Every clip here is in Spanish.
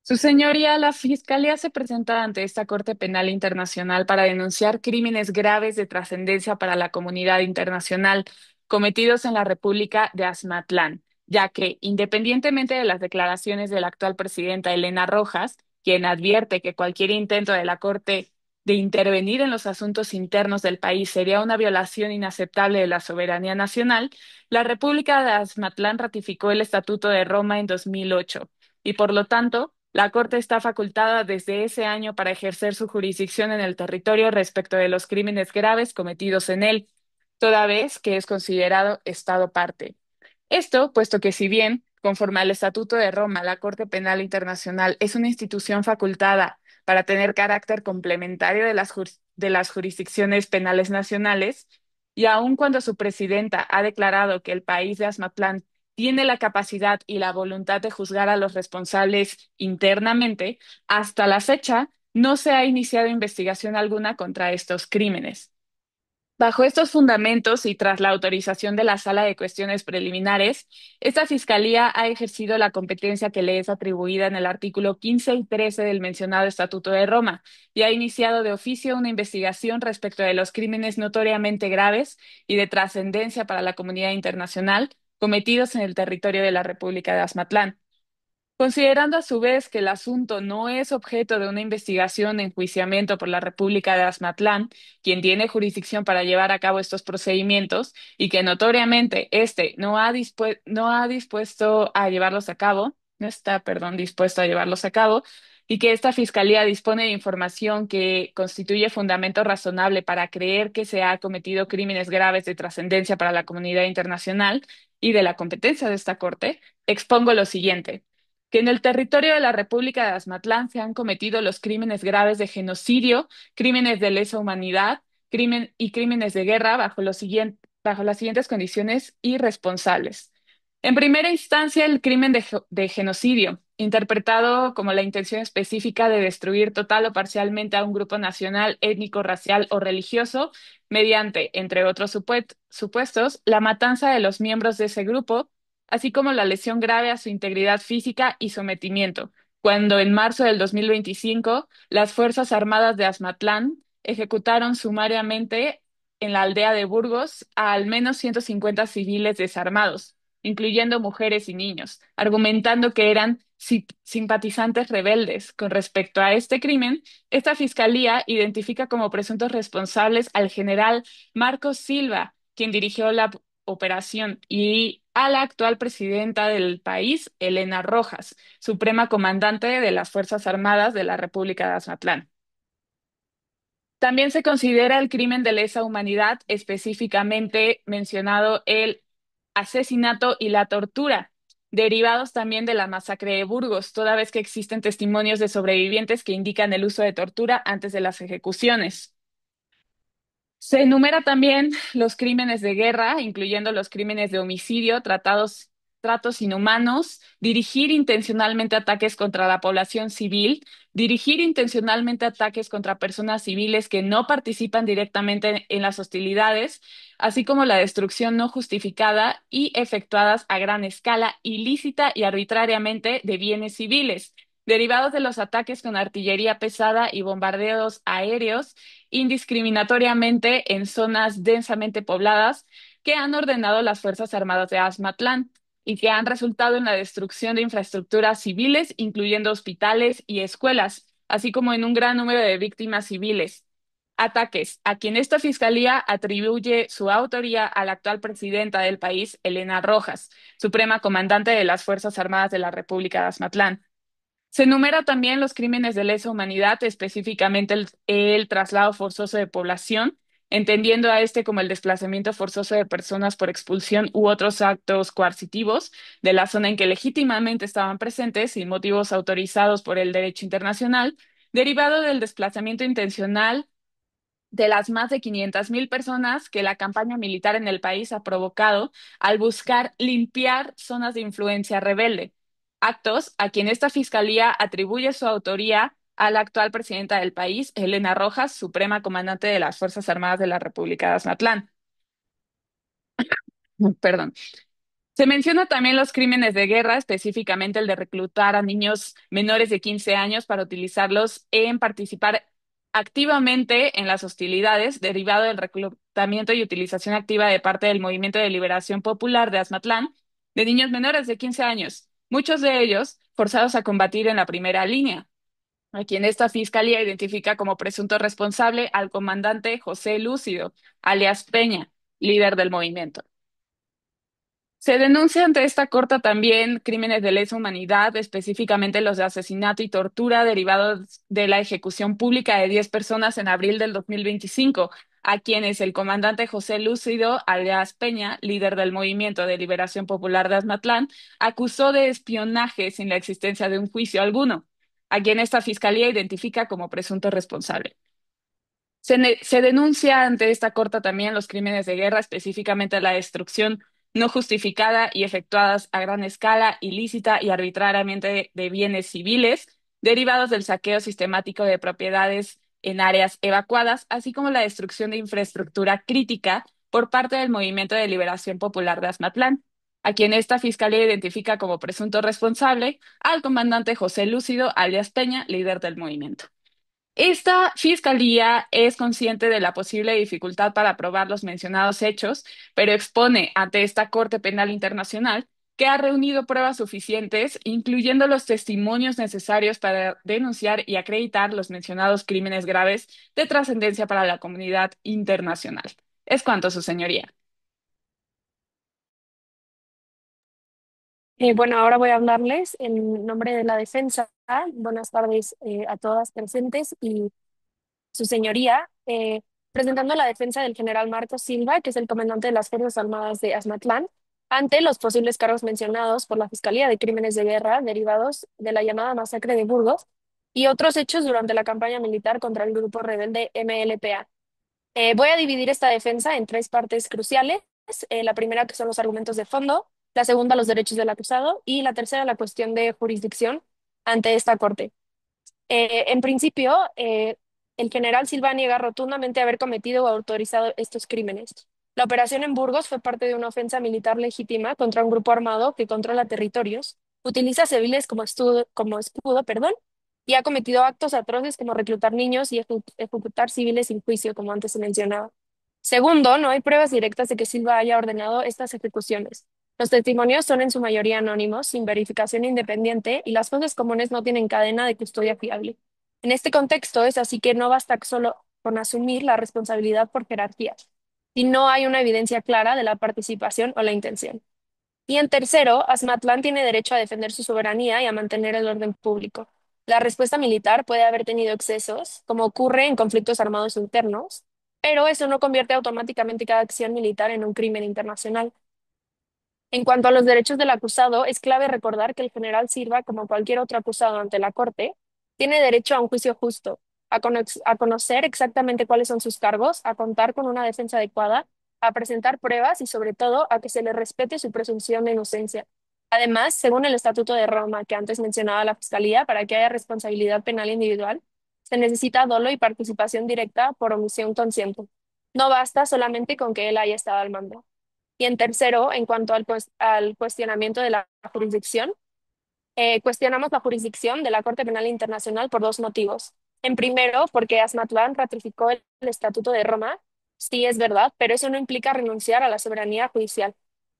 Su señoría, la Fiscalía se presenta ante esta Corte Penal Internacional para denunciar crímenes graves de trascendencia para la comunidad internacional cometidos en la República de Azmatlán, ya que, independientemente de las declaraciones de la actual presidenta Elena Rojas, quien advierte que cualquier intento de la Corte de intervenir en los asuntos internos del país sería una violación inaceptable de la soberanía nacional, la República de Azmatlán ratificó el Estatuto de Roma en 2008 y, por lo tanto, la Corte está facultada desde ese año para ejercer su jurisdicción en el territorio respecto de los crímenes graves cometidos en él, toda vez que es considerado Estado parte. Esto, puesto que si bien, conforme al Estatuto de Roma, la Corte Penal Internacional es una institución facultada para tener carácter complementario de de las jurisdicciones penales nacionales, y aun cuando su presidenta ha declarado que el país de Azmatlán tiene la capacidad y la voluntad de juzgar a los responsables internamente, hasta la fecha no se ha iniciado investigación alguna contra estos crímenes. Bajo estos fundamentos y tras la autorización de la Sala de Cuestiones Preliminares, esta Fiscalía ha ejercido la competencia que le es atribuida en el artículo 15 y 13 del mencionado Estatuto de Roma y ha iniciado de oficio una investigación respecto de los crímenes notoriamente graves y de trascendencia para la comunidad internacional cometidos en el territorio de la República de Azmatlán. Considerando a su vez que el asunto no es objeto de una investigación en enjuiciamiento por la República de Azmatlán, quien tiene jurisdicción para llevar a cabo estos procedimientos, y que notoriamente éste no ha dispuesto a llevarlos a cabo, no está, perdón, dispuesto a llevarlos a cabo, y que esta Fiscalía dispone de información que constituye fundamento razonable para creer que se ha cometido crímenes graves de trascendencia para la comunidad internacional y de la competencia de esta Corte, expongo lo siguiente: que en el territorio de la República de Azmatlán se han cometido los crímenes graves de genocidio, crímenes de lesa humanidad, y crímenes de guerra bajo las siguientes condiciones irresponsables. En primera instancia, el crimen de genocidio, interpretado como la intención específica de destruir total o parcialmente a un grupo nacional, étnico, racial o religioso, mediante, entre otros supuestos, la matanza de los miembros de ese grupo, así como la lesión grave a su integridad física y sometimiento, cuando en marzo del 2025 las Fuerzas Armadas de Azmatlán ejecutaron sumariamente en la aldea de Burgos a al menos 150 civiles desarmados, incluyendo mujeres y niños, argumentando que eran simpatizantes rebeldes. Con respecto a este crimen, esta fiscalía identifica como presuntos responsables al general Marcos Silva, quien dirigió la operación, y a la actual presidenta del país, Elena Rojas, suprema comandante de las Fuerzas Armadas de la República de Azmatlán. También se considera el crimen de lesa humanidad, específicamente mencionado el asesinato y la tortura, derivados también de la masacre de Burgos, toda vez que existen testimonios de sobrevivientes que indican el uso de tortura antes de las ejecuciones. Se enumera también los crímenes de guerra, incluyendo los crímenes de homicidio, tratos inhumanos, dirigir intencionalmente ataques contra la población civil, dirigir intencionalmente ataques contra personas civiles que no participan directamente en las hostilidades, así como la destrucción no justificada y efectuadas a gran escala, ilícita y arbitrariamente de bienes civiles, derivados de los ataques con artillería pesada y bombardeos aéreos indiscriminatoriamente en zonas densamente pobladas que han ordenado las Fuerzas Armadas de Azmatlán y que han resultado en la destrucción de infraestructuras civiles, incluyendo hospitales y escuelas, así como en un gran número de víctimas civiles. Ataques a quien esta fiscalía atribuye su autoría a la actual presidenta del país, Elena Rojas, suprema comandante de las Fuerzas Armadas de la República de Azmatlán. Se enumera también los crímenes de lesa humanidad, específicamente el traslado forzoso de población, entendiendo a este como el desplazamiento forzoso de personas por expulsión u otros actos coercitivos de la zona en que legítimamente estaban presentes sin motivos autorizados por el derecho internacional, derivado del desplazamiento intencional de las más de 500.000 personas que la campaña militar en el país ha provocado al buscar limpiar zonas de influencia rebelde, actos a quien esta fiscalía atribuye su autoría a la actual presidenta del país, Elena Rojas, suprema comandante de las Fuerzas Armadas de la República de Azmatlán. Perdón. Se menciona también los crímenes de guerra, específicamente el de reclutar a niños menores de 15 años para utilizarlos en participar activamente en las hostilidades, derivado del reclutamiento y utilización activa de parte del Movimiento de Liberación Popular de Azmatlán de niños menores de 15 años, muchos de ellos forzados a combatir en la primera línea, a quien esta fiscalía identifica como presunto responsable al comandante José Lúcido, alias Peña, líder del movimiento. Se denuncia ante esta corte también crímenes de lesa humanidad, específicamente los de asesinato y tortura derivados de la ejecución pública de 10 personas en abril del 2025, a quienes el comandante José Lúcido, alias Peña, líder del Movimiento de Liberación Popular de Azmatlán, acusó de espionaje sin la existencia de un juicio alguno, a quien esta fiscalía identifica como presunto responsable. Se denuncia ante esta corte también los crímenes de guerra, específicamente la destrucción no justificada y efectuadas a gran escala, ilícita y arbitrariamente de bienes civiles, derivados del saqueo sistemático de propiedades en áreas evacuadas, así como la destrucción de infraestructura crítica por parte del Movimiento de Liberación Popular de Azmatlán, a quien esta fiscalía identifica como presunto responsable al comandante José Lúcido, alias Peña, líder del movimiento. Esta fiscalía es consciente de la posible dificultad para probar los mencionados hechos, pero expone ante esta Corte Penal Internacional que ha reunido pruebas suficientes, incluyendo los testimonios necesarios para denunciar y acreditar los mencionados crímenes graves de trascendencia para la comunidad internacional. Es cuanto, su señoría. Bueno, ahora voy a hablarles en nombre de la defensa. Buenas tardes a todas presentes y su señoría, presentando la defensa del general Marcos Silva, que es el comandante de las Fuerzas Armadas de Azmatlán, ante los posibles cargos mencionados por la Fiscalía de Crímenes de Guerra derivados de la llamada masacre de Burgos y otros hechos durante la campaña militar contra el grupo rebelde MLPA. Voy a dividir esta defensa en tres partes cruciales. La primera, que son los argumentos de fondo, la segunda, los derechos del acusado, y la tercera, la cuestión de jurisdicción ante esta corte. En principio, el general Silva niega rotundamente haber cometido o autorizado estos crímenes. La operación en Burgos fue parte de una ofensa militar legítima contra un grupo armado que controla territorios, utiliza civiles como escudo, perdón, y ha cometido actos atroces como reclutar niños y ejecutar civiles sin juicio, como antes se mencionaba. Segundo, no hay pruebas directas de que Silva haya ordenado estas ejecuciones. Los testimonios son en su mayoría anónimos, sin verificación independiente, y las fosas comunes no tienen cadena de custodia fiable. En este contexto, es así que no basta solo con asumir la responsabilidad por jerarquía, si no hay una evidencia clara de la participación o la intención. Y en tercero, Azmatlán tiene derecho a defender su soberanía y a mantener el orden público. La respuesta militar puede haber tenido excesos, como ocurre en conflictos armados internos, pero eso no convierte automáticamente cada acción militar en un crimen internacional. En cuanto a los derechos del acusado, es clave recordar que el general Silva, como cualquier otro acusado ante la Corte, tiene derecho a un juicio justo, a conocer exactamente cuáles son sus cargos, a contar con una defensa adecuada, a presentar pruebas y, sobre todo, a que se le respete su presunción de inocencia. Además, según el Estatuto de Roma, que antes mencionaba la Fiscalía, para que haya responsabilidad penal individual, se necesita dolo y participación directa por omisión consciente. No basta solamente con que él haya estado al mando. Y en tercero, en cuanto al cuestionamiento de la jurisdicción, cuestionamos la jurisdicción de la Corte Penal Internacional por dos motivos. En primero, porque Azmatlán ratificó el Estatuto de Roma, sí es verdad, pero eso no implica renunciar a la soberanía judicial.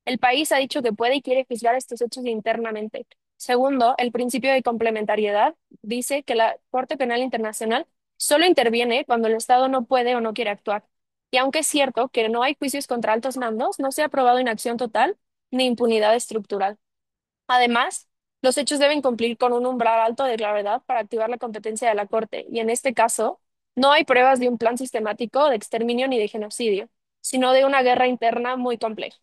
El país ha dicho que puede y quiere juzgar estos hechos internamente. Segundo, el principio de complementariedad dice que la Corte Penal Internacional solo interviene cuando el Estado no puede o no quiere actuar. Y aunque es cierto que no hay juicios contra altos mandos, no se ha probado inacción total ni impunidad estructural. Además, los hechos deben cumplir con un umbral alto de gravedad para activar la competencia de la Corte, y en este caso, no hay pruebas de un plan sistemático de exterminio ni de genocidio, sino de una guerra interna muy compleja.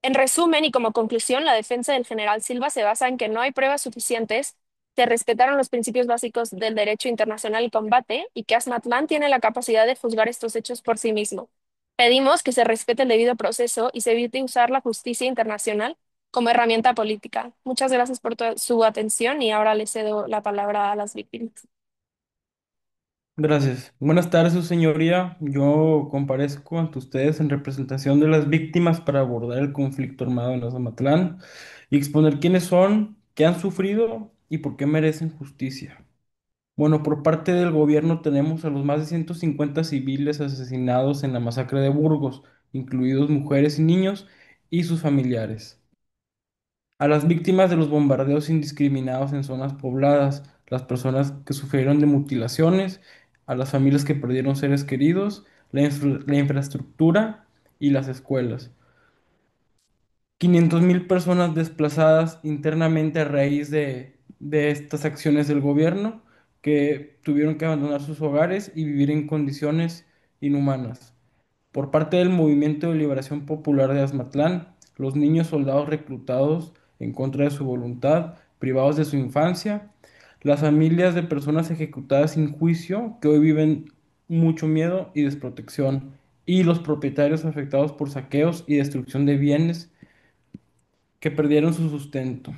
En resumen y como conclusión, la defensa del general Silva se basa en que no hay pruebas suficientes que respetaron los principios básicos del derecho internacional y combate y que Azmatlán tiene la capacidad de juzgar estos hechos por sí mismo. Pedimos que se respete el debido proceso y se evite usar la justicia internacional como herramienta política. Muchas gracias por su atención y ahora le cedo la palabra a las víctimas. Gracias. Buenas tardes, su señoría. Yo comparezco ante ustedes en representación de las víctimas para abordar el conflicto armado en Azamatlán y exponer quiénes son, qué han sufrido y por qué merecen justicia. Bueno, por parte del gobierno tenemos a los más de 150 civiles asesinados en la masacre de Burgos, incluidos mujeres y niños y sus familiares. A las víctimas de los bombardeos indiscriminados en zonas pobladas, las personas que sufrieron de mutilaciones, a las familias que perdieron seres queridos, la infraestructura y las escuelas. 500.000 personas desplazadas internamente a raíz de estas acciones del gobierno que tuvieron que abandonar sus hogares y vivir en condiciones inhumanas. Por parte del Movimiento de Liberación Popular de Azmatlán, los niños soldados reclutados en contra de su voluntad, privados de su infancia, las familias de personas ejecutadas sin juicio que hoy viven mucho miedo y desprotección, y los propietarios afectados por saqueos y destrucción de bienes que perdieron su sustento.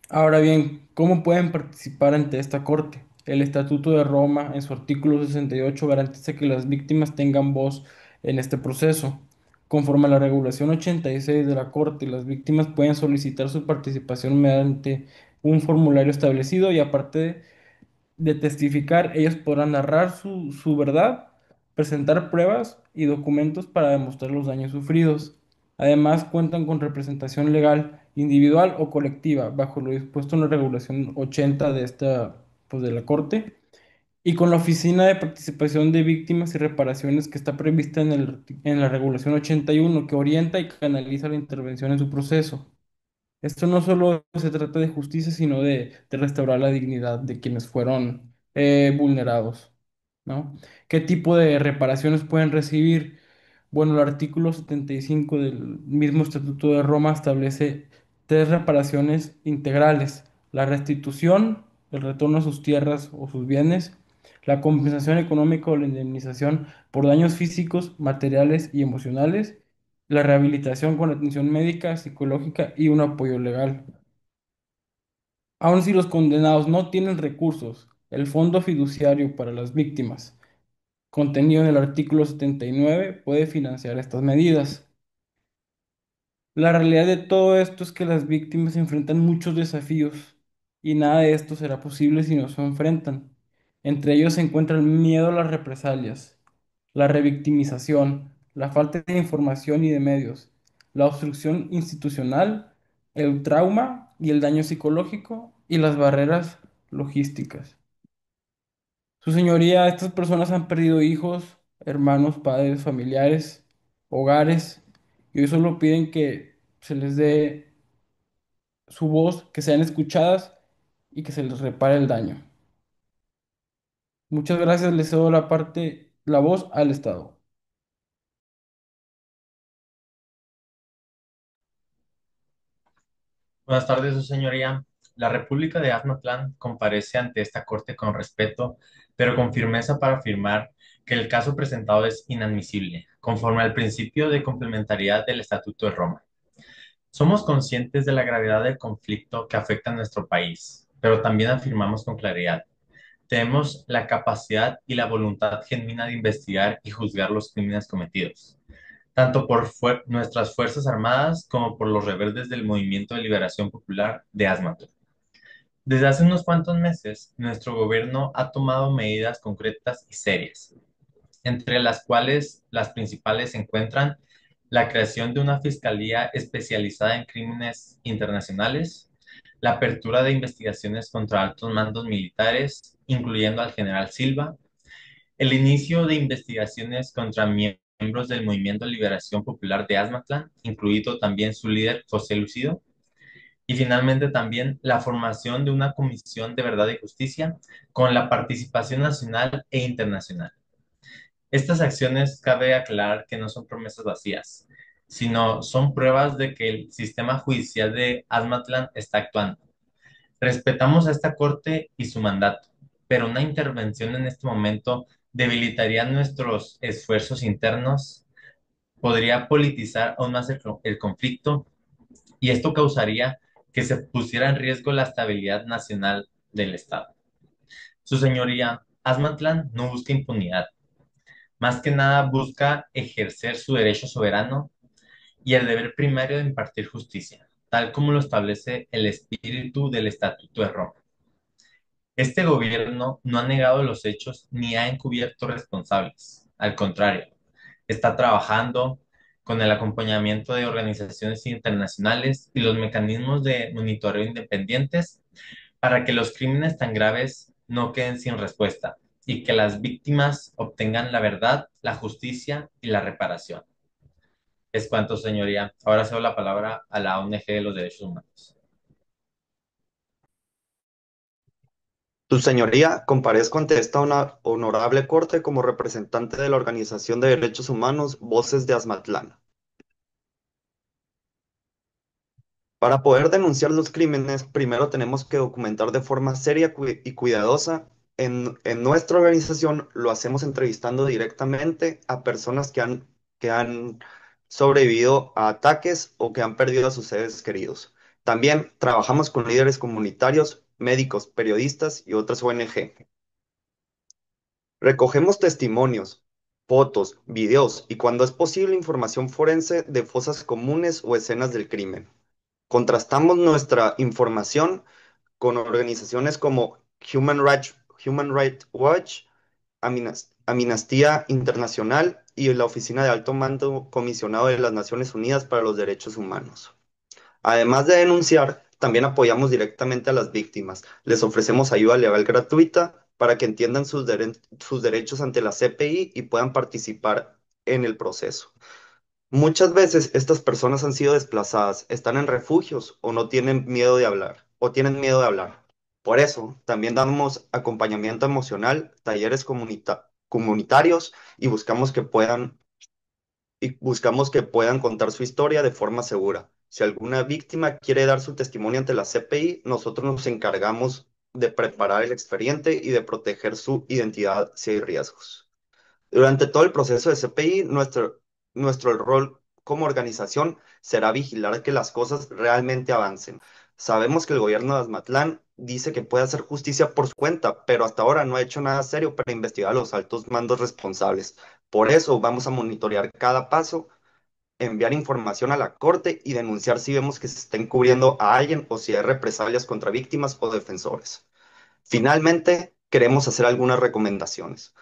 Ahora bien, ¿cómo pueden participar ante esta corte? El Estatuto de Roma, en su artículo 68, garantiza que las víctimas tengan voz en este proceso. Conforme a la regulación 86 de la Corte, las víctimas pueden solicitar su participación mediante un formulario establecido y aparte de testificar, ellos podrán narrar su verdad, presentar pruebas y documentos para demostrar los daños sufridos. Además, cuentan con representación legal individual o colectiva, bajo lo dispuesto en la regulación 80 de pues, de la Corte, y con la Oficina de Participación de Víctimas y Reparaciones que está prevista en la regulación 81, que orienta y canaliza la intervención en su proceso. Esto no solo se trata de justicia, sino de restaurar la dignidad de quienes fueron vulnerados, ¿no? ¿Qué tipo de reparaciones pueden recibir? Bueno, el artículo 75 del mismo Estatuto de Roma establece tres reparaciones integrales: la restitución, el retorno a sus tierras o sus bienes, la compensación económica o la indemnización por daños físicos, materiales y emocionales, la rehabilitación con atención médica, psicológica y un apoyo legal. Aun si los condenados no tienen recursos, el Fondo Fiduciario para las Víctimas, contenido en el artículo 79, puede financiar estas medidas. La realidad de todo esto es que las víctimas enfrentan muchos desafíos y nada de esto será posible si no se enfrentan. Entre ellos se encuentra el miedo a las represalias, la revictimización, la falta de información y de medios, la obstrucción institucional, el trauma y el daño psicológico y las barreras logísticas. Su señoría, estas personas han perdido hijos, hermanos, padres, familiares, hogares, y hoy solo piden que se les dé su voz, que sean escuchadas y que se les repare el daño. Muchas gracias, les cedo la voz al Estado. Buenas tardes, su señoría. La República de Azmatlán comparece ante esta corte con respeto, pero con firmeza para afirmar que el caso presentado es inadmisible, conforme al principio de complementariedad del Estatuto de Roma. Somos conscientes de la gravedad del conflicto que afecta a nuestro país, pero también afirmamos con claridad: tenemos la capacidad y la voluntad genuina de investigar y juzgar los crímenes cometidos, tanto por nuestras Fuerzas Armadas como por los rebeldes del Movimiento de Liberación Popular de Azmatl. Desde hace unos cuantos meses, nuestro gobierno ha tomado medidas concretas y serias, entre las cuales las principales se encuentran la creación de una fiscalía especializada en crímenes internacionales, la apertura de investigaciones contra altos mandos militares, incluyendo al general Silva, el inicio de investigaciones contra miembros del Movimiento de Liberación Popular de Azmatlán, incluido también su líder José Lucido, y finalmente también la formación de una comisión de verdad y justicia con la participación nacional e internacional. Estas acciones cabe aclarar que no son promesas vacías, sino son pruebas de que el sistema judicial de Azmatlán está actuando. Respetamos a esta corte y su mandato, pero una intervención en este momento debilitaría nuestros esfuerzos internos, podría politizar aún más el conflicto, y esto causaría que se pusiera en riesgo la estabilidad nacional del Estado. Su señoría, Azmatlan no busca impunidad, más que nada busca ejercer su derecho soberano y el deber primario de impartir justicia, tal como lo establece el espíritu del Estatuto de Roma. Este gobierno no ha negado los hechos ni ha encubierto responsables. Al contrario, está trabajando con el acompañamiento de organizaciones internacionales y los mecanismos de monitoreo independientes para que los crímenes tan graves no queden sin respuesta y que las víctimas obtengan la verdad, la justicia y la reparación. Es cuanto, señoría. Ahora cedo la palabra a la ONG de los Derechos Humanos. Su señoría, comparezco ante esta honorable corte como representante de la Organización de Derechos Humanos Voces de Azmatlán. Para poder denunciar los crímenes, primero tenemos que documentar de forma seria y cuidadosa. En nuestra organización lo hacemos entrevistando directamente a personas que han sobrevivido a ataques o que han perdido a sus seres queridos. También trabajamos con líderes comunitarios, médicos, periodistas y otras ONG. Recogemos testimonios, fotos, videos y cuando es posible información forense de fosas comunes o escenas del crimen. Contrastamos nuestra información con organizaciones como Human Rights Watch, Amnistía Internacional y la Oficina de Alto Mando Comisionado de las Naciones Unidas para los Derechos Humanos. Además de denunciar, también apoyamos directamente a las víctimas. Les ofrecemos ayuda legal gratuita para que entiendan sus derechos ante la CPI y puedan participar en el proceso. Muchas veces estas personas han sido desplazadas, están en refugios o no tienen miedo de hablar, o tienen miedo de hablar. Por eso, también damos acompañamiento emocional, talleres comunitarios y buscamos que puedan contar su historia de forma segura. Si alguna víctima quiere dar su testimonio ante la CPI, nosotros nos encargamos de preparar el expediente y de proteger su identidad si hay riesgos. Durante todo el proceso de CPI, nuestro rol como organización será vigilar que las cosas realmente avancen. Sabemos que el gobierno de Azmatlán dice que puede hacer justicia por su cuenta, pero hasta ahora no ha hecho nada serio para investigar a los altos mandos responsables. Por eso vamos a monitorear cada paso, enviar información a la corte y denunciar si vemos que se está encubriendo a alguien o si hay represalias contra víctimas o defensores. Finalmente, queremos hacer algunas recomendaciones.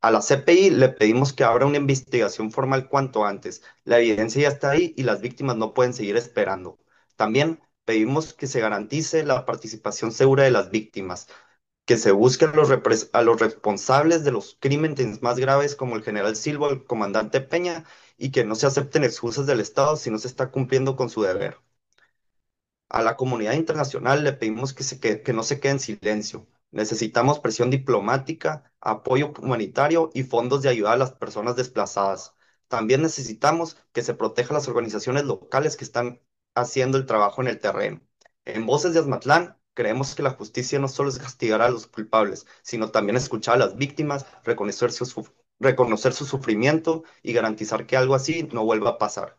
A la CPI le pedimos que abra una investigación formal cuanto antes. La evidencia ya está ahí y las víctimas no pueden seguir esperando. También pedimos que se garantice la participación segura de las víctimas, que se busque a los responsables de los crímenes más graves como el general Silva o el comandante Peña y que no se acepten excusas del Estado si no se está cumpliendo con su deber. A la comunidad internacional le pedimos que no se quede en silencio. Necesitamos presión diplomática, apoyo humanitario y fondos de ayuda a las personas desplazadas. También necesitamos que se proteja a las organizaciones locales que están haciendo el trabajo en el terreno. En Voces de Azmatlán, creemos que la justicia no solo es castigar a los culpables, sino también escuchar a las víctimas, reconocer su sufrimiento y garantizar que algo así no vuelva a pasar.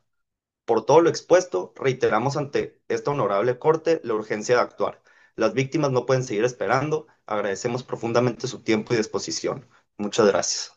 Por todo lo expuesto, reiteramos ante esta honorable Corte la urgencia de actuar. Las víctimas no pueden seguir esperando. Agradecemos profundamente su tiempo y disposición. Muchas gracias.